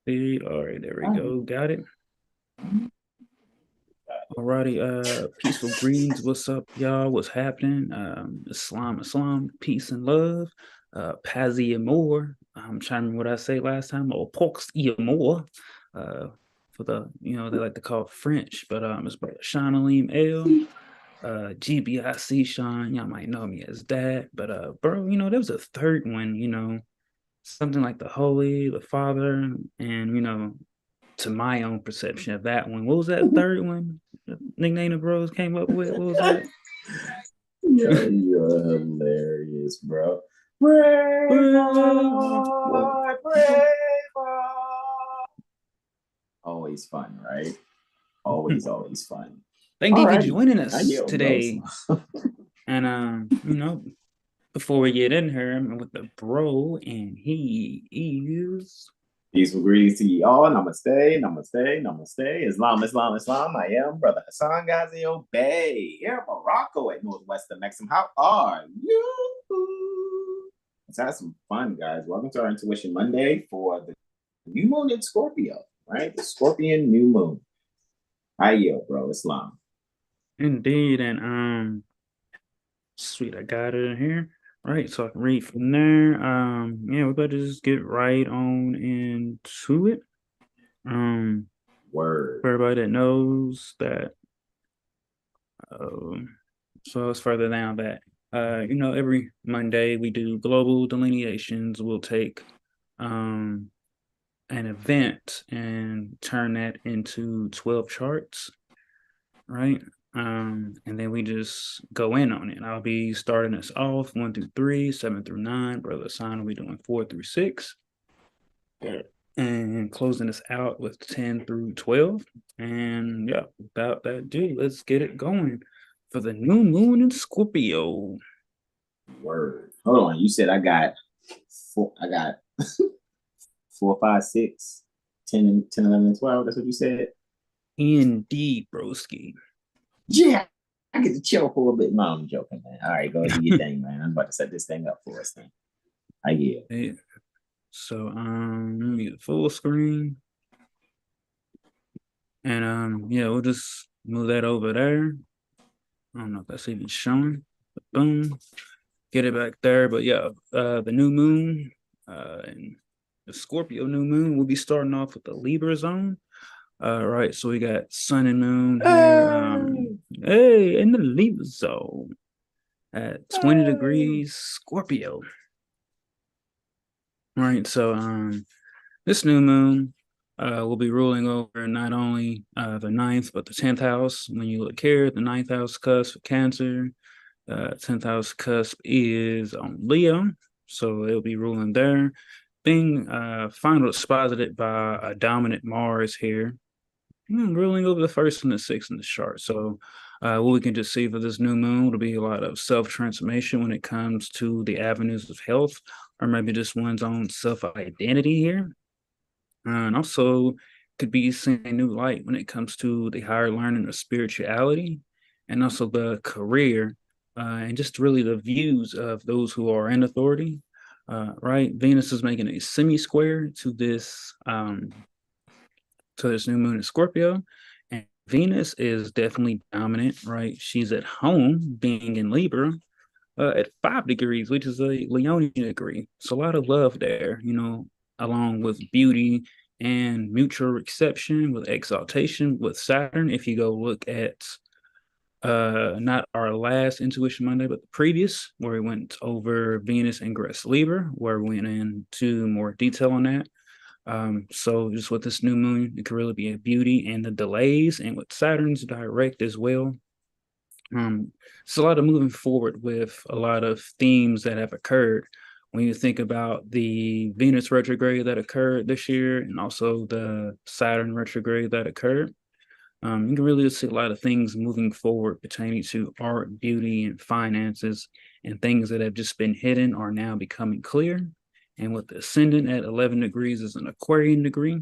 All right, there we All go. Got it. Alrighty, peaceful greetings. What's up, y'all? What's happening? Islam, peace and love. Pazzy and more. I'm trying to remember what I say last time. Or Pox y more. Uh, for the, they like to call it French, but it's brother Sean Aleem L. GBIC Sean, y'all might know me as that. But bro, there was a third one, something like the Holy, the Father, and to my own perception of that one. What was that third one? The nickname the bros came up with. What was that? you're hilarious, bro. Brave Whoa. heart, brave heart. Always fun, right? Always fun. Thank you for Alrighty. joining I us yield, bro. today. And before we get in here, I'm with the bro, and he is Peaceful greetings to you all. Namaste, namaste, namaste. Islam, Islam, Islam. I am Brother Hassan Ghazi Bay here in Morocco at Northwestern Mexico. How are you? Let's have some fun, guys. Welcome to our Intuition Monday for the new moon in Scorpio, right? The Scorpion new moon. Hi, yo, bro. Islam. indeed, and sweet. I got it in here. Right, so I can read from there. Yeah, we better just get right on into it. Um, Word. for everybody that knows that, um, so it's further down that, every Monday we do global delineations. We'll take um an event and turn that into 12 charts, right? And then we just go in on it. I'll be starting us off 1 through 3, 7 through 9. Brother Sign will be doing 4 through 6. Yeah. And closing us out with 10 through 12. And yeah, without that ado, let's get it going for the new moon in Scorpio. Word. Hold on. You said I got four. I got 4, 5, 6, 10, and 10, 11, and 12. That's what you said. Indeed, broski. Yeah, I get to chill for a bit. No, I'm joking, man. All right, go do your thing, man. I'm about to set this thing up for us, man. I yeah. Yeah. So let me get full screen. And yeah, we'll just move that over there. I don't know if that's even showing. But boom. Get it back there. But yeah, the new moon, and the Scorpio new moon, we'll be starting off with the Libra zone. Right, so we got sun and moon here. Hey, Hey, in the Libra zone at 20 hey. degrees Scorpio. All right, so this new moon will be ruling over not only the ninth, but the 10th house. When you look here, the ninth house cusp of Cancer, 10th house cusp is on Leo, so it'll be ruling there. Being final exposited by a dominant Mars here, ruling over the first and the sixth in the chart. So, what we can just see for this new moon will be a lot of self transformation when it comes to the avenues of health, or maybe just one's own self identity here. And also could be seeing a new light when it comes to the higher learning of spirituality and also the career, and just really the views of those who are in authority. Right, Venus is making a semi square to this new moon in Scorpio, and Venus is definitely dominant. Right, she's at home, being in Libra, at 5 degrees, which is a Leonian degree. So a lot of love there, along with beauty and mutual reception with exaltation with Saturn. If you go look at not our last Intuition Monday, but the previous, where we went over Venus ingress Libra, where we went into more detail on that. So just with this new moon, it could really be a beauty and the delays, and with Saturn's direct as well. It's a lot of moving forward with a lot of themes that have occurred when you think about the Venus retrograde that occurred this year and also the Saturn retrograde that occurred. You can really see a lot of things moving forward pertaining to art, beauty, and finances, and things that have just been hidden are now becoming clear. And with the ascendant at 11 degrees is an Aquarian degree.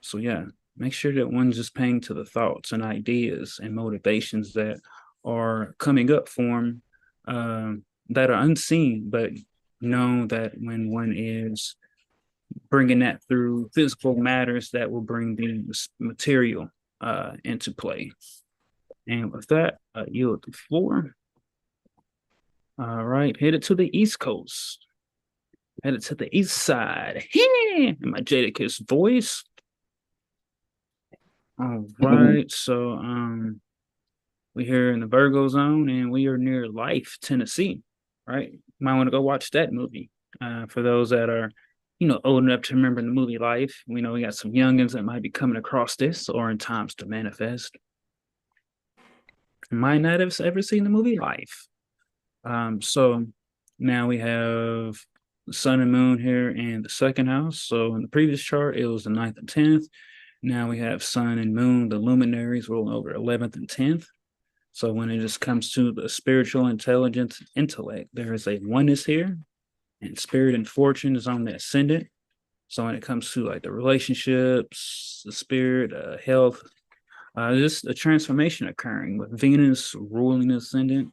So yeah, make sure that one's just paying to the thoughts and ideas and motivations that are coming up for them, that are unseen, but know that when one is bringing that through physical matters that will bring the material into play. And with that, I yield the floor. All right, headed to the East Coast. Headed to the East Side. In my Jadakiss voice. All right, so we're here in the Virgo zone, and we are near Life, Tennessee. Right, might want to go watch that movie. For those that are, old enough to remember the movie Life, we know we got some youngins that might be coming across this or in times to manifest. Might not have ever seen the movie Life. So now we have the sun and moon here in the second house. So in the previous chart, it was the 9th and 10th. Now we have sun and moon, the luminaries, rolling over 11th and 10th. So when it just comes to the spiritual intelligence, intellect, there is a oneness here, and spirit and fortune is on the ascendant. So when it comes to like the relationships, the spirit, health, just a transformation occurring with Venus ruling the ascendant,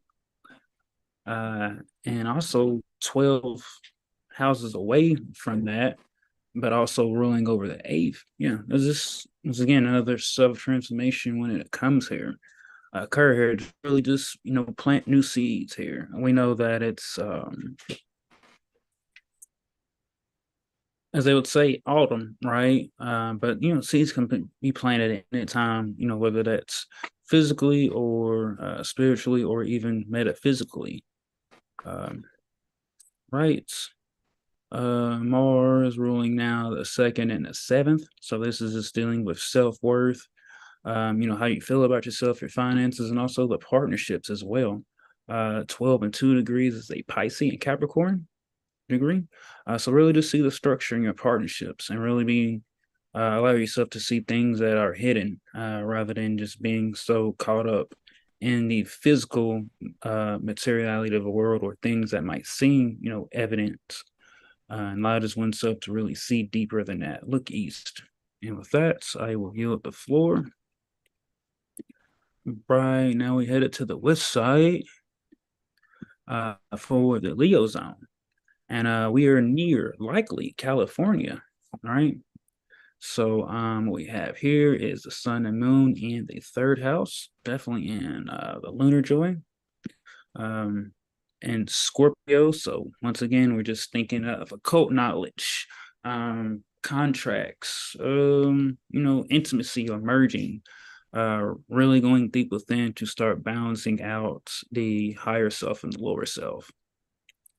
and also 12 houses away from that, but also ruling over the 8th. Yeah, there's again another sub transformation when it comes here. Occur here, really just plant new seeds here. We know that it's as they would say, autumn, right? But seeds can be planted at any time, whether that's physically or spiritually or even metaphysically. Right. Mars ruling now the 2nd and the 7th. So this is just dealing with self-worth, how you feel about yourself, your finances, and also the partnerships as well. 12 and 2 degrees is a Pisces and Capricorn degree. So really just see the structure in your partnerships and really be allow yourself to see things that are hidden rather than just being so caught up in the physical materiality of the world or things that might seem, evident. And allow just oneself to really see deeper than that. Look east. And with that, I will yield the floor. Right now, we headed to the west side for the Leo zone. And we are near, likely, California. All right. So what we have here is the sun and moon in the 3rd house, definitely in the lunar joy. And Scorpio. So once again, we're just thinking of occult knowledge, contracts, intimacy or merging, really going deep within to start balancing out the higher self and the lower self.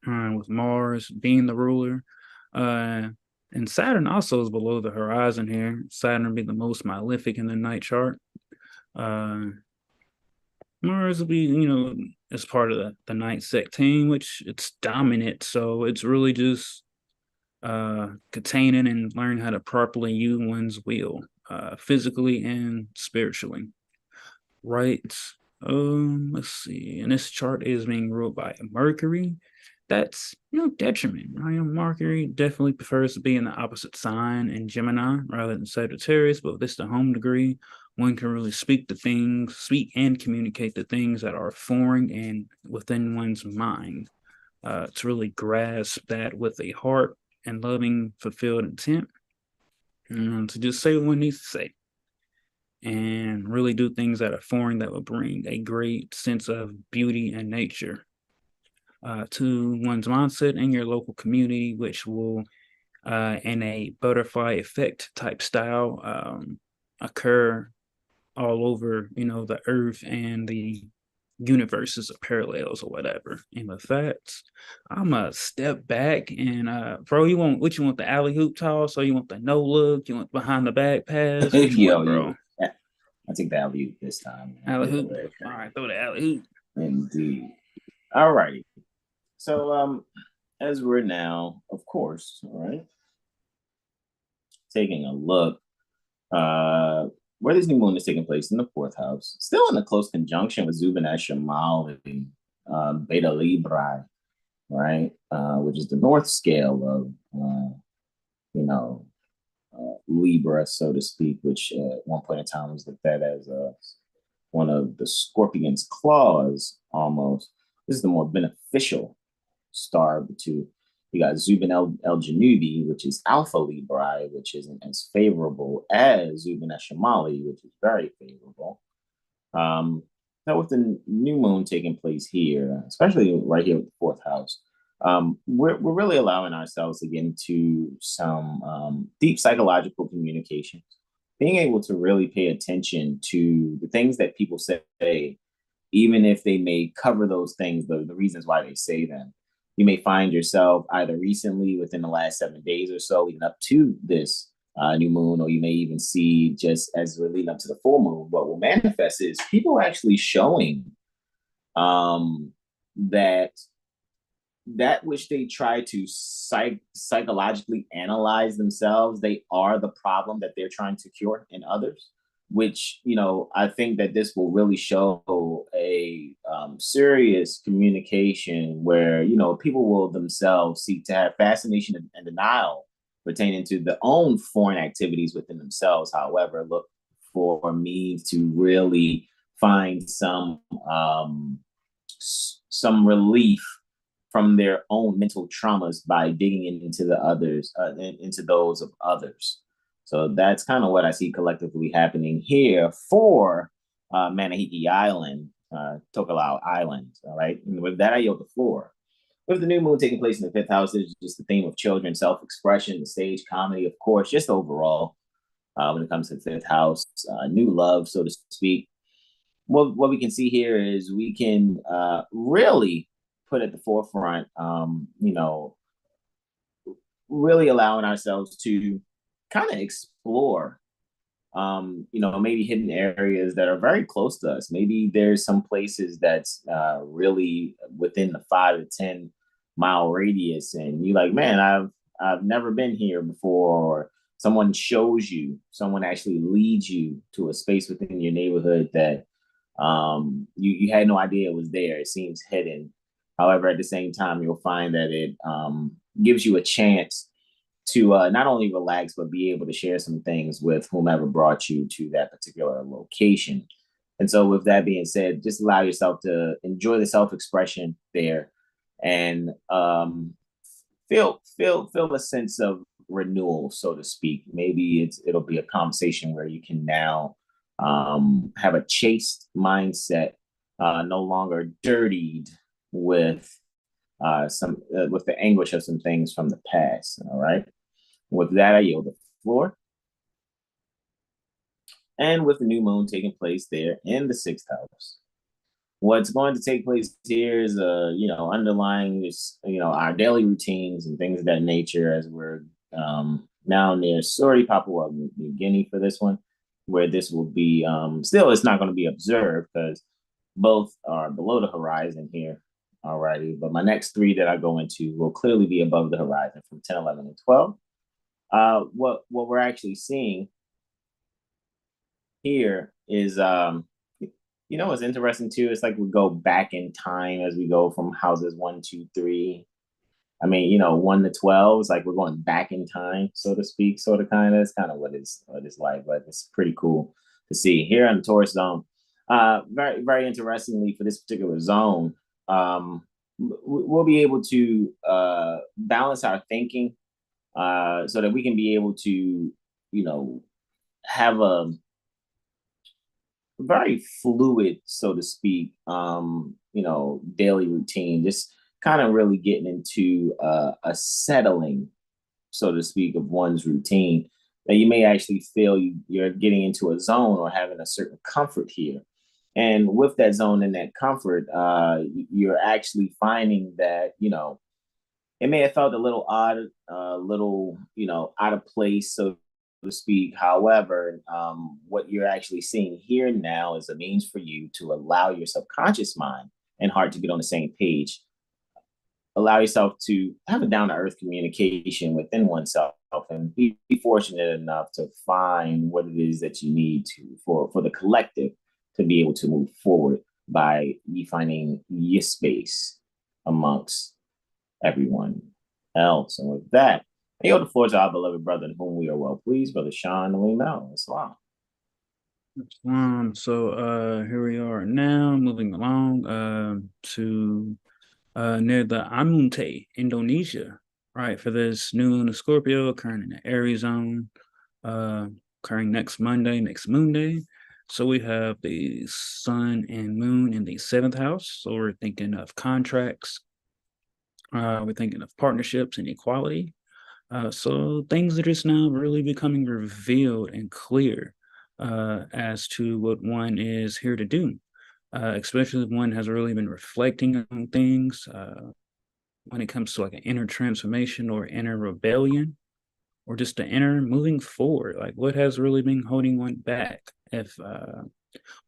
With Mars being the ruler, and Saturn also is below the horizon here. Saturn being the most malefic in the night chart. Mars will be, as part of the night sextile, which it's dominant. So it's really just containing and learn how to properly use one's will, physically and spiritually. Right. Let's see. And this chart is being ruled by Mercury. That's detriment. Right? Mercury definitely prefers to be in the opposite sign in Gemini rather than Sagittarius, but with this the home degree, one can really speak and communicate the things that are foreign and within one's mind. To really grasp that with a heart and loving, fulfilled intent, to just say what one needs to say and really do things that are foreign that will bring a great sense of beauty and nature to one's mindset and your local community, which will, in a butterfly effect type style, occur all over, the earth and the universes of parallels or whatever. And with that, I'm gonna step back and bro, what you want, the alley hoop toss, or you want the no look, you want behind the back pass? What you want, bro? I think the alley hoop this time. Alley hoop. All right, throw the alley hoop. Indeed. All righty. So as we're now, of course, all right, taking a look where this new moon is taking place in the 4th house, still in a close conjunction with Zuban Shamal and Beta Libra, right? Which is the north scale of, Libra, so to speak, which at one point in time was looked at as one of the Scorpion's claws almost. This is the more beneficial star of the two. You got Zubin El Janubi, which is Alpha Libra, which isn't as favorable as Zubin Eshamali, which is very favorable. Now with the new moon taking place here, especially right here with the fourth house, we're really allowing ourselves to get into some deep psychological communication, being able to really pay attention to the things that people say, even if they may cover those things, the reasons why they say them. You may find yourself either recently within the last 7 days or so leading up to this new moon, or you may even see just as we're leading up to the full moon, what will manifest is people actually showing that which they try to psychologically analyze themselves, they are the problem that they're trying to cure in others. Which, I think that this will really show a serious communication where, people will themselves seek to have fascination and denial pertaining to their own foreign activities within themselves. However, look for means to really find some relief from their own mental traumas by digging into the others, into those of others. So that's kind of what I see collectively happening here for Manahiki Island, Tokelau Island. All right. And with that, I yield the floor. With the new moon taking place in the fifth house, there's just the theme of children, self-expression, the stage, comedy, of course, just overall, when it comes to the fifth house, new love, so to speak. What we can see here is we can really put at the forefront, really allowing ourselves to kind of explore, maybe hidden areas that are very close to us. Maybe there's some places that's really within the 5 to 10 mile radius, and you're like, man, I've never been here before, or someone shows you, someone actually leads you to a space within your neighborhood that you had no idea it was there. It seems hidden. However, at the same time, you'll find that it gives you a chance to not only relax, but be able to share some things with whomever brought you to that particular location. And so with that being said, just allow yourself to enjoy the self-expression there and feel a sense of renewal, so to speak. Maybe it'll be a conversation where you can now have a chaste mindset, no longer dirtied with with the anguish of some things from the past. All right. With that, I yield the floor. And with the new moon taking place there in the sixth house, what's going to take place here is, underlying this, our daily routines and things of that nature as we're now near Sori, Papua New Guinea for this one, where this will be, still, it's not going to be observed because both are below the horizon here. Alrighty, but my next three that I go into will clearly be above the horizon from 10, 11, and 12. What we're actually seeing here is, what's interesting too. It's like we go back in time as we go from houses 1, 2, 3. I mean, 1 to 12 is like we're going back in time, so to speak, sort of, kind of. It's kind of what it's like, but it's pretty cool to see here in the Taurus zone. Very, very interestingly for this particular zone, we'll be able to balance our thinking so that we can be able to, have a very fluid, so to speak, daily routine, just kind of really getting into a settling, so to speak, of one's routine that you may actually feel you're getting into a zone or having a certain comfort here. And with that zone and that comfort, you're actually finding that, it may have felt a little odd, out of place, so to speak. However, what you're actually seeing here now is a means for you to allow your subconscious mind and heart to get on the same page. Allow yourself to have a down-to-earth communication within oneself and be fortunate enough to find what it is that you need to for the collective to be able to move forward by you finding your space amongst everyone else. And with that, I yield the floor to our beloved brother in whom we are well pleased, Brother Sean Limel. Islam. So here we are now, moving along to near the Amunte, Indonesia. right, for this new moon of Scorpio occurring in the Aries zone, occurring next Monday, next moon day. So we have the sun and moon in the seventh house. So we're thinking of contracts. We're thinking of partnerships and equality. So things are just now really becoming revealed and clear as to what one is here to do, especially if one has really been reflecting on things when it comes to like an inner transformation or inner rebellion or just the inner moving forward. Like what has really been holding one back if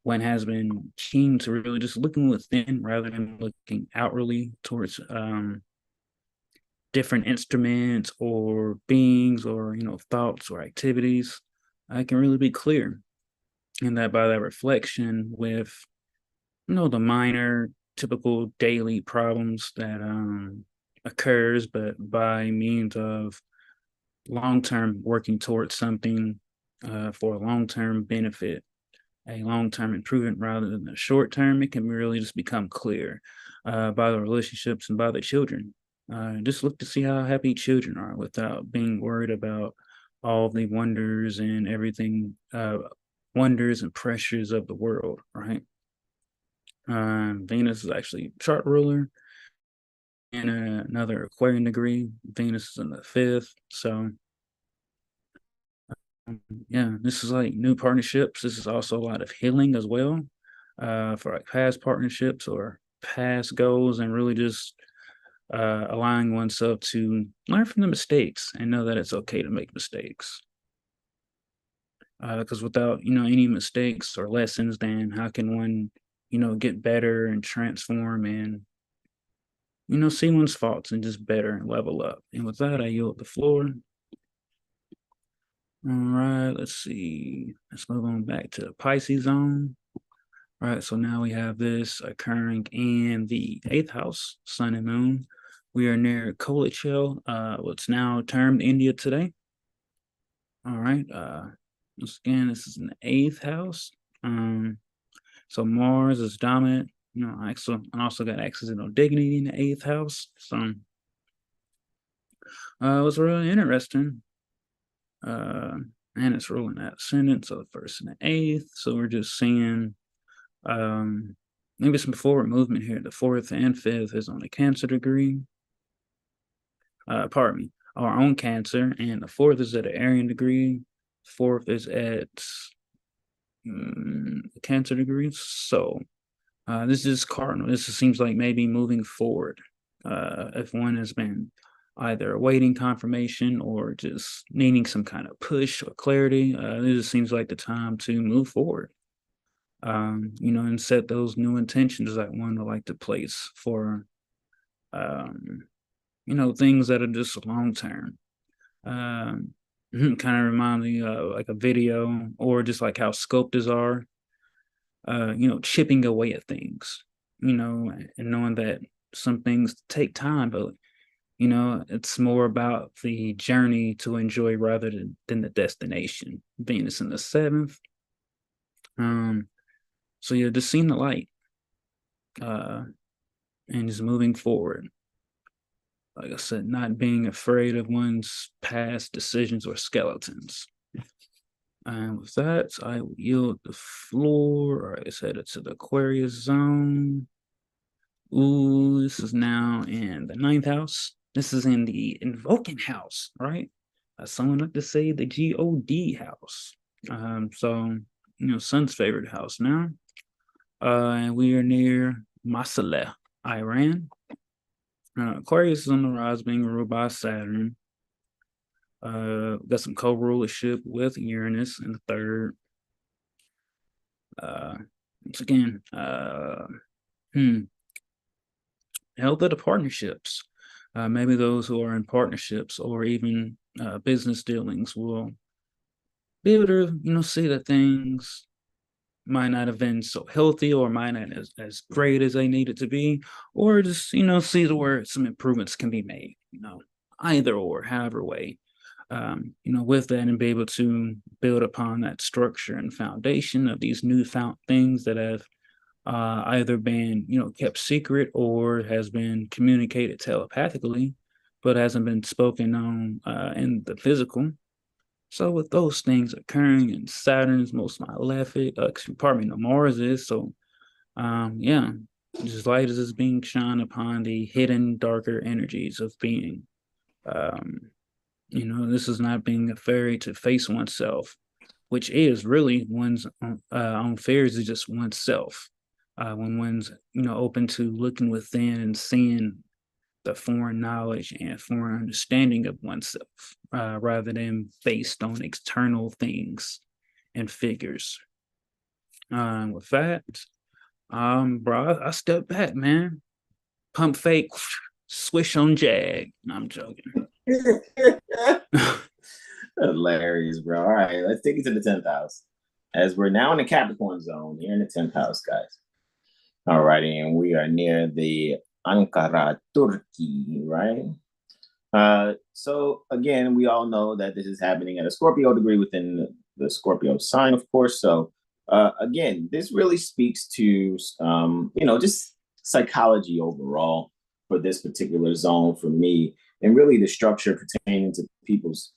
one has been keen to really just looking within rather than looking outwardly towards different instruments or beings or thoughts or activities. I can really be clear, and that by that reflection with the minor typical daily problems that occurs, but by means of long-term working towards something for a long-term benefit, a long-term improvement rather than a short-term, it can really just become clear by the relationships and by the children. Just look to see how happy children are without being worried about all the wonders and everything, wonders and pressures of the world, right? Venus is actually chart ruler in another Aquarian degree. Venus is in the fifth. So, yeah, this is like new partnerships. This is also a lot of healing as well for like past partnerships or past goals, and really just allowing oneself to learn from the mistakes and know that it's okay to make mistakes. Because without any mistakes or lessons, then how can one get better and transform and see one's faults and just better and level up? And with that, I yield the floor. All right, let's see. Let's move on back to the Pisces zone. All right, so now we have this occurring in the eighth house, sun and moon. We are near Kolachel, what's now termed India today. All right, once again, this is in the eighth house. So Mars is dominant. I also got accidental dignity in the eighth house. So it was really interesting. And it's ruling that ascendant, so the first and the eighth. So we're just seeing maybe some forward movement here. The fourth and fifth is on a Cancer degree. Pardon me, our own Cancer, and the fourth is at an Arian degree. Fourth is at Cancer degree. So this is cardinal. This seems like maybe moving forward. If one has been either awaiting confirmation or just needing some kind of push or clarity, this seems like the time to move forward. And set those new intentions that one would like to place for, things that are just long term. Kind of remind me of like a video or just like how sculptors are, chipping away at things, and knowing that some things take time, but it's more about the journey to enjoy rather than the destination. Venus in the seventh. So you're just seeing the light, and just moving forward. Like I said, not being afraid of one's past decisions or skeletons. And with that, I will yield the floor. All right, let's head to the Aquarius zone. Ooh, this is now in the ninth house. This is in the invoking house, right? Someone like to say the God house. So Sun's favorite house now. And we are near Masaleh, Iran. Aquarius is on the rise, being ruled by Saturn. Got some co-rulership with Uranus in the third. Once again, health of the partnerships. Maybe those who are in partnerships or even business dealings will be able to, see that things might not have been so healthy or might not as great as they needed to be, or just, see where some improvements can be made, either or, however way, with that, and be able to build upon that structure and foundation of these newfound things that have either been, kept secret or has been communicated telepathically, but hasn't been spoken on in the physical. So with those things occurring in Saturn's most malefic, pardon me, no, Mars is. So yeah, just light is being shone upon the hidden darker energies of being. Um, this is not being a fairy to face oneself, which is really one's own fears is just oneself. When one's open to looking within and seeing the foreign knowledge and foreign understanding of oneself, rather than based on external things and figures. With that, bro, I step back, man. Pump fake, swish on Jag. No, I'm joking. Hilarious, bro. All right, let's take it to the 10th house. As we're now in the Capricorn zone, here in the 10th house, guys. All righty, and we are near the Ankara, Turkey, right? So again, we all know that this is happening at a Scorpio degree within the Scorpio sign, of course. So again, this really speaks to just psychology overall for this particular zone for me, and really the structure pertaining to people's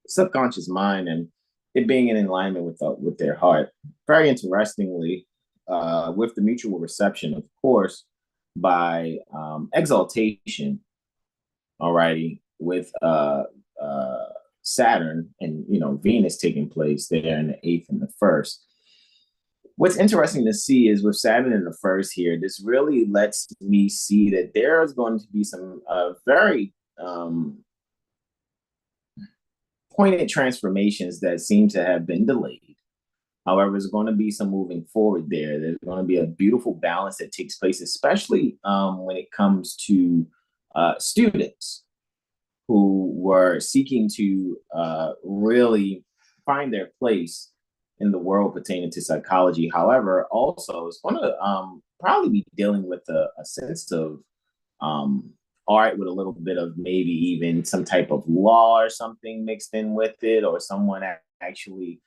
subconscious mind and it being in alignment with their heart. Very interestingly, with the mutual reception, of course, by exaltation, alrighty, with Saturn and Venus taking place there in the 8th and the 1st. What's interesting to see is with Saturn in the 1st here, this really lets me see that there is going to be some very pointed transformations that seem to have been delayed. However, there's going to be some moving forward there. There's going to be a beautiful balance that takes place, especially when it comes to students who were seeking to really find their place in the world pertaining to psychology. However, also it's going to probably be dealing with a sense of art with a little bit of maybe even some type of law or something mixed in with it, or someone actually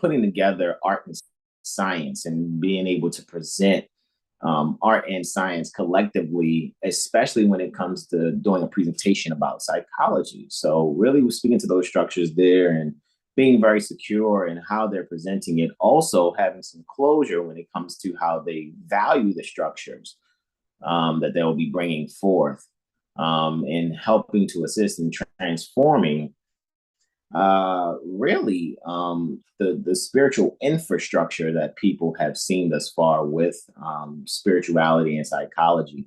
putting together art and science and being able to present art and science collectively, especially when it comes to doing a presentation about psychology. So really we're speaking to those structures there and being very secure in how they're presenting it, also having some closure when it comes to how they value the structures that they'll be bringing forth, and helping to assist in transforming really the spiritual infrastructure that people have seen thus far with spirituality and psychology.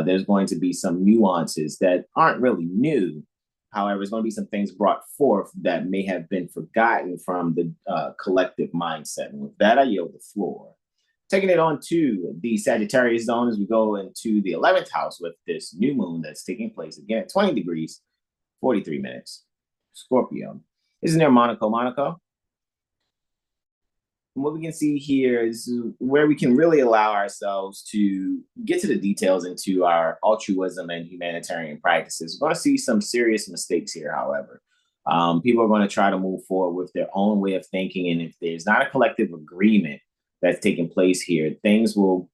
There's going to be some nuances that aren't really new. However, there's going to be some things brought forth that may have been forgotten from the collective mindset. And with that, I yield the floor. Taking it on to the Sagittarius zone as we go into the 11th house with this new moon that's taking place again at 20 degrees, 43 minutes. Scorpio. Isn't there Monaco? And what we can see here is where we can really allow ourselves to get to the details into our altruism and humanitarian practices. We're going to see some serious mistakes here, however. People are going to try to move forward with their own way of thinking, and if there's not a collective agreement that's taking place here, things will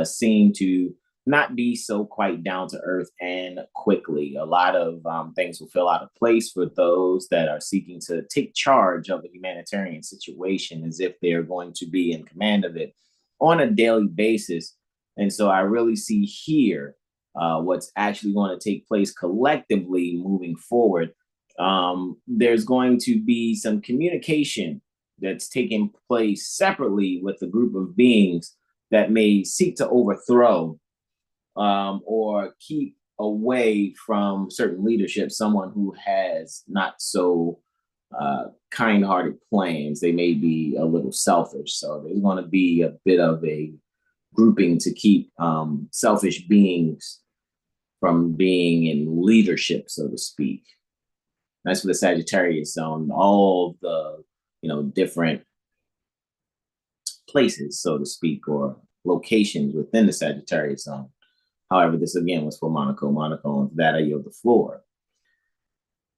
seem to not be so quite down to earth and quickly. A lot of things will feel out of place for those that are seeking to take charge of a humanitarian situation as if they're going to be in command of it on a daily basis. And so I really see here what's actually going to take place collectively moving forward. There's going to be some communication that's taking place separately with a group of beings that may seek to overthrow or keep away from certain leadership, someone who has not so kind-hearted plans. They may be a little selfish. So there's going to be a bit of a grouping to keep selfish beings from being in leadership, so to speak. That's for the Sagittarius zone, all the different places, so to speak, or locations within the Sagittarius zone. However, this again was for Monaco, and for that I yield the floor.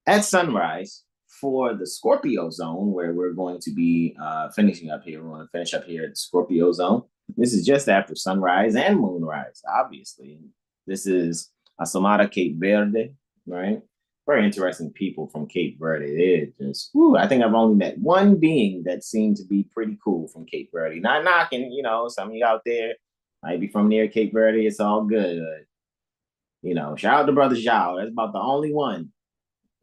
At sunrise, for the Scorpio zone, where we're going to be finishing up here, we're going to finish up here at the Scorpio zone. This is just after sunrise and moonrise, obviously. This is Asomada Cape Verde, right? Very interesting people from Cape Verde. They're just, I think I've only met one being that seemed to be pretty cool from Cape Verde. Not knocking, some of you out there might be from near Cape Verde. It's all good. Shout out to Brother Zhao. That's about the only one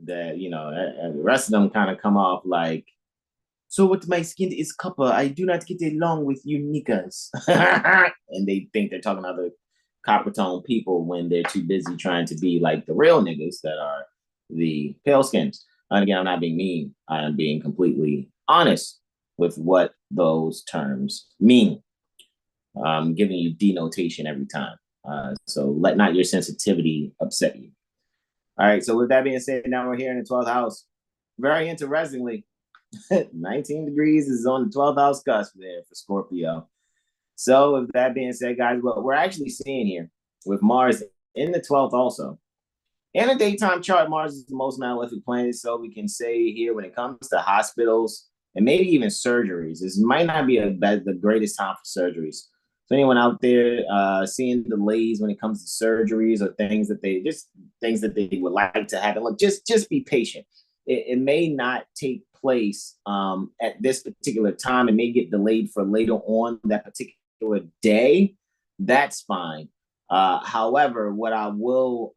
that, and the rest of them kind of come off like, so with my skin is copper, I do not get along with you niggas. And they think they're talking to other copper tone people when they're too busy trying to be like the real niggas that are the pale skins. And again, I'm not being mean. I am being completely honest with what those terms mean. I'm giving you denotation every time. So let not your sensitivity upset you. All right. So with that being said, now we're here in the 12th house. Very interestingly, 19 degrees is on the 12th house cusp there for Scorpio. So with that being said, guys, what we're actually seeing here with Mars in the 12th also. In a daytime chart, Mars is the most malefic planet. So we can say here when it comes to hospitals and maybe even surgeries, this might not be the greatest time for surgeries. So anyone out there seeing delays when it comes to surgeries or things that they would like to happen, look, just be patient. It may not take place at this particular time. It may get delayed for later on that particular day. That's fine. However, what I will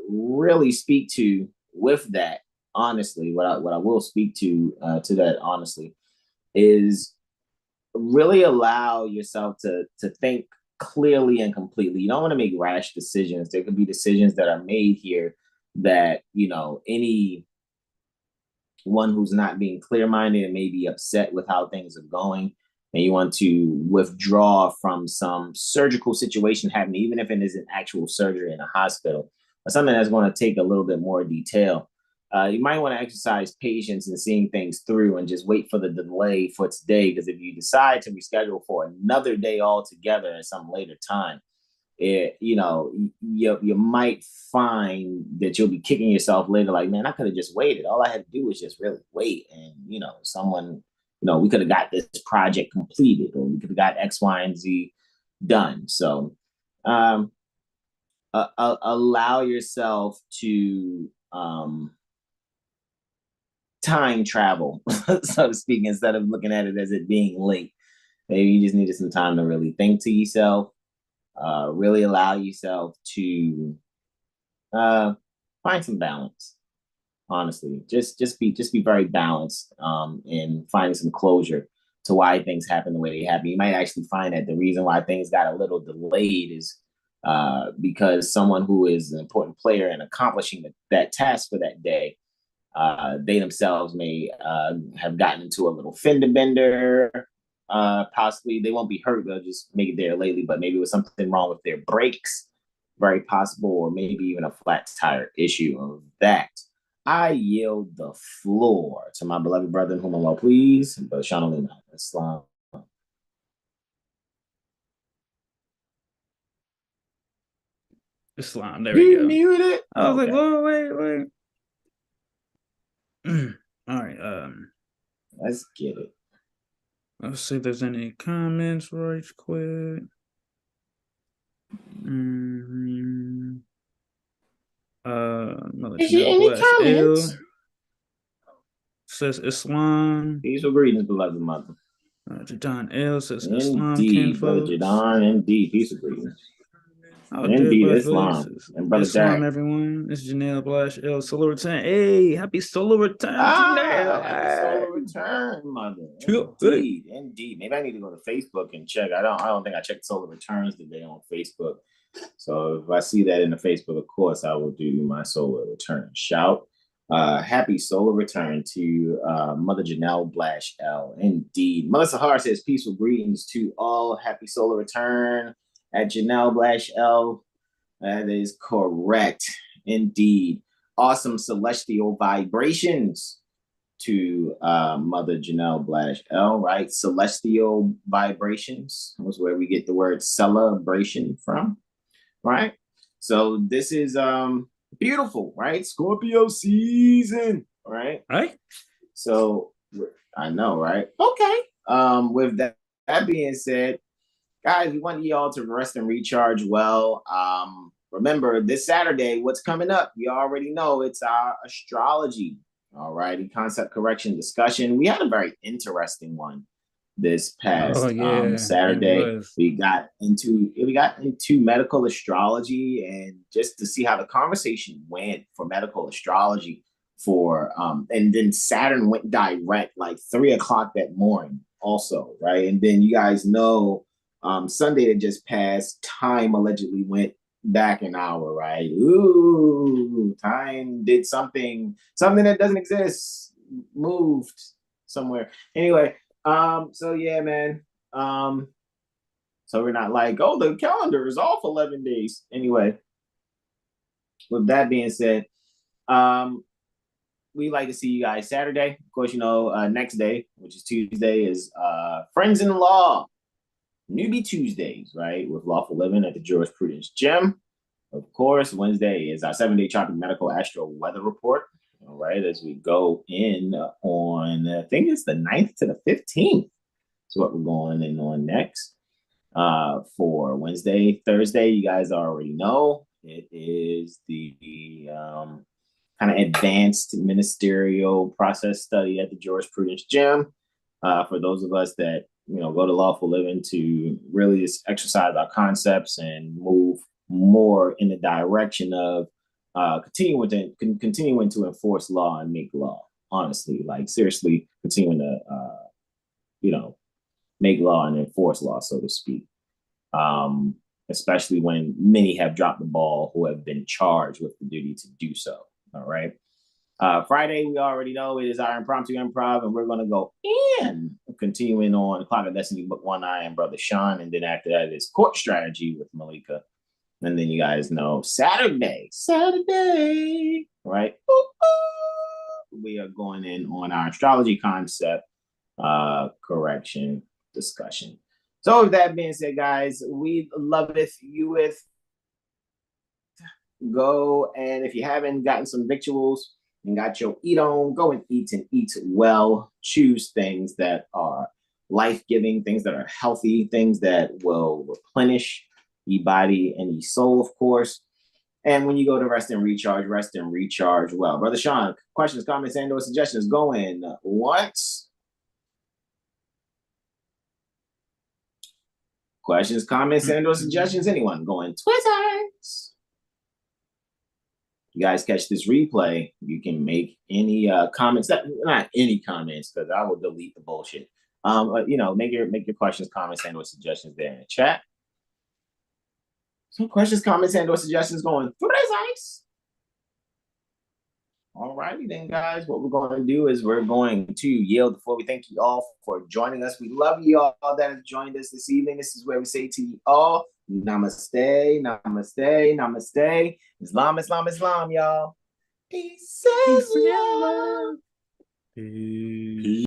really speak to with that, honestly, what I will speak to that honestly is really allow yourself to think clearly and completely. You don't want to make rash decisions. There could be decisions that are made here that, any one who's not being clear-minded and may be upset with how things are going, and you want to withdraw from some surgical situation happening, even if it isn't actual surgery in a hospital, or something that's going to take a little bit more detail. You might want to exercise patience in seeing things through and just wait for the delay for today, because if you decide to reschedule for another day altogether at some later time, you might find that you'll be kicking yourself later like, man, I could have just waited. All I had to do was just really wait. And, someone, we could have got this project completed, or we could have got X, Y, and Z done. So allow yourself to time travel, so to speak, instead of looking at it as it being late. Maybe you just needed some time to really think to yourself. Really allow yourself to find some balance. Honestly, just be very balanced in finding some closure to why things happen the way they happen. You might actually find that the reason why things got a little delayed is because someone who is an important player in accomplishing that task for that day, they themselves may have gotten into a little fender bender. Possibly they won't be hurt, they'll just make it there lately, but maybe with something wrong with their brakes, very possible, or maybe even a flat tire issue of that. I yield the floor to my beloved brother in whom I love, please, but Shanalina, Islam. Islam, there we go. You muted? I was like, whoa, wait. All right, let's get it. Let's see if there's any comments right quick. Is there any comments? Says Islam. Peaceful greetings, beloved mother. Jadon L says indeed, Islam, kinfolk. Jadon, indeed, peaceful greetings. Oh, indeed, Islam. And brother Islam, Jack. Everyone. It's Janelle Blash L. Solar return. Hey, happy solar return, Janelle. Happy solar return, mother. Indeed. Maybe I need to go to Facebook and check. I don't think I checked solar returns today on Facebook. So if I see that in the Facebook, of course, I will do my solar return shout. Happy solar return to Mother Janelle Blash L. Indeed. Melissa Hart says peaceful greetings to all. Happy solar return at Janelle Blash L. That is correct. Indeed. Awesome celestial vibrations to Mother Janelle Blash L, right? Celestial vibrations was where we get the word celebration from, right? So this is beautiful, right? Scorpio season, right? Right. So I know, right? Okay. With that being said, guys, we want y'all to rest and recharge well. remember, this Saturday, what's coming up? You already know it's our astrology. All righty, concept correction discussion. We had a very interesting one this past Saturday. We got into medical astrology, and just to see how the conversation went for medical astrology and then Saturn went direct like 3:00 that morning also, right? And then you guys know Sunday that just passed, time allegedly went back an hour, right? Ooh, time did something that doesn't exist, moved somewhere. Anyway, so yeah, man. So we're not like, oh, the calendar is off 11 days. Anyway, with that being said, we like to see you guys Saturday. Of course, next day, which is Tuesday, is Friends in Law, Newbie Tuesdays, right? With Lawful Living at the Jurisprudence Gym. Of course, Wednesday is our 7-day Tropic Medical Astro Weather Report. All right, as we go in on, I think it's the 9th to the 15th. That's what we're going in on next. For Wednesday, Thursday, you guys already know it is the kind of advanced ministerial process study at the Jurisprudence Gym. For those of us that go to Lawful Living to really just exercise our concepts and move more in the direction of continuing to enforce law and make law. Honestly, like seriously, continuing to make law and enforce law, so to speak. Especially when many have dropped the ball who have been charged with the duty to do so. All right. Friday, we already know it is our impromptu improv, and we're going to go in, continuing on Clock of Destiny Book 1. I am Brother Sean, and then after that is Court Strategy with Malika. And then you guys know Saturday, right? We are going in on our astrology concept correction discussion. So with that being said, guys, we loveth you with go, and if you haven't gotten some victuals and got your eat on, go and eat well. Choose things that are life-giving, things that are healthy, things that will replenish your body and your soul, of course. And when you go to rest and recharge well. Brother Sean, questions, comments, and or suggestions going once. Questions, comments, and or suggestions, anyone going twice. You guys catch this replay, you can make any comments, not any comments, because I will delete the bullshit. Make your questions, comments, and or suggestions there in the chat. So questions, comments, and or suggestions going twice. All righty then, guys. What we're going to do is we're going to yield before we thank you all for joining us. We love you all that have joined us this evening. This is where we say to you all, namaste, namaste, namaste. Islam, Islam, Islam, y'all. Peace and love. Peace.